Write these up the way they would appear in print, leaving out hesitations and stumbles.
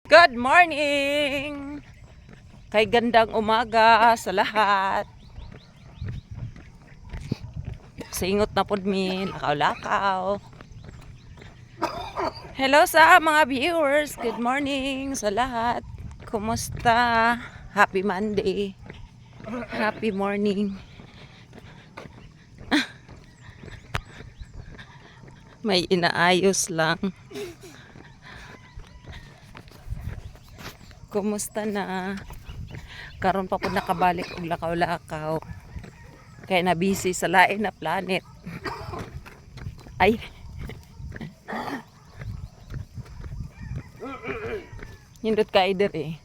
Good morning! Kay gandang umaga sa lahat. Singot na pod mi, lakaw-lakaw. Hello sa mga viewers. Good morning sa lahat. Kumusta? Happy Monday. Happy morning. May inaayos lang. Kumusta na? Karon pa po nakabalik og lakaw-lakaw. Kaya na busy sa lain na planet. Ay. Hindot ka ider eh.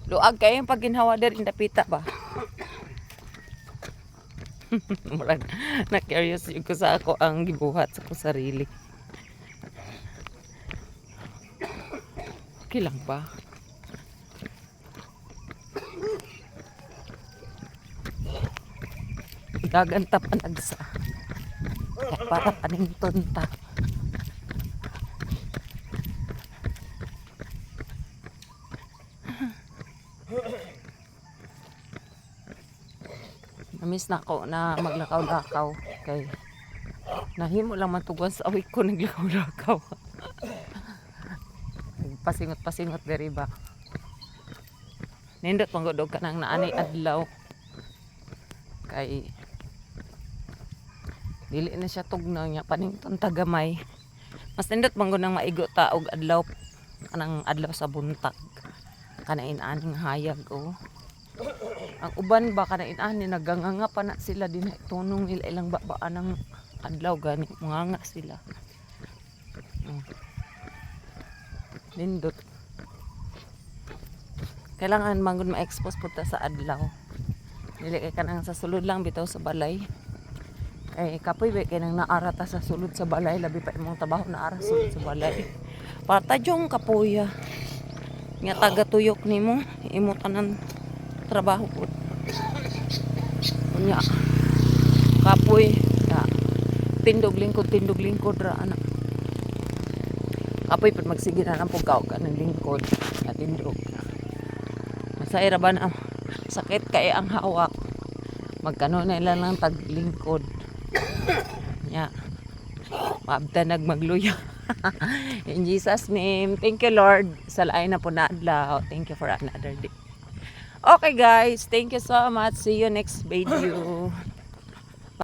Luag kayo yung pagginhawa der indapita ba? Murag na-curious yung ko sa ako ang gibuhat sa ko sarili. Okay lang ba? Gaganta pa nagsa. Para paning tonta. Namiss na ako na maglakaw-lakaw. Kay nahimo lang matugon sa awik ko naglakaw-lakaw. Pasingot-pasingot diri ba. Nindot manggodog ka nang naanay adlaw. Kay dili na siya tugnaw niya panington tagamay. Mas nindot manggod nang maigo ta og adlaw kanang adlaw sa buntag. Kanain aning hayag oh. Ang uban ba kanain ani naganganga pa na sila din tunong nila ilang babaan ng adlaw gani manganga sila. Nindot. Kailangan manggod ma-expose po ta sa adlaw. Dili kay kanang sa sulod lang bitaw sa balay. Eh kapoy ba kay nang naara ta sa sulod sa balay labi pa imong trabaho naara sulod sa balay. Para jong kapoy. Nga taga tuyok nimo imo tanan trabaho po. Unya. Kapoy. Ya. Tindog lingkod ra anak. Kapoy pud magsige na lang pugkaw ka ng lingkod at tindog. Masay ra ba na sakit kay ang hawak. Magkano na ilan lang taglingkod. Ya. Maabtanag magluya. In Jesus name, thank you Lord. Sa lain na po na adlaw. Thank you for another day. Okay guys, thank you so much. See you next video.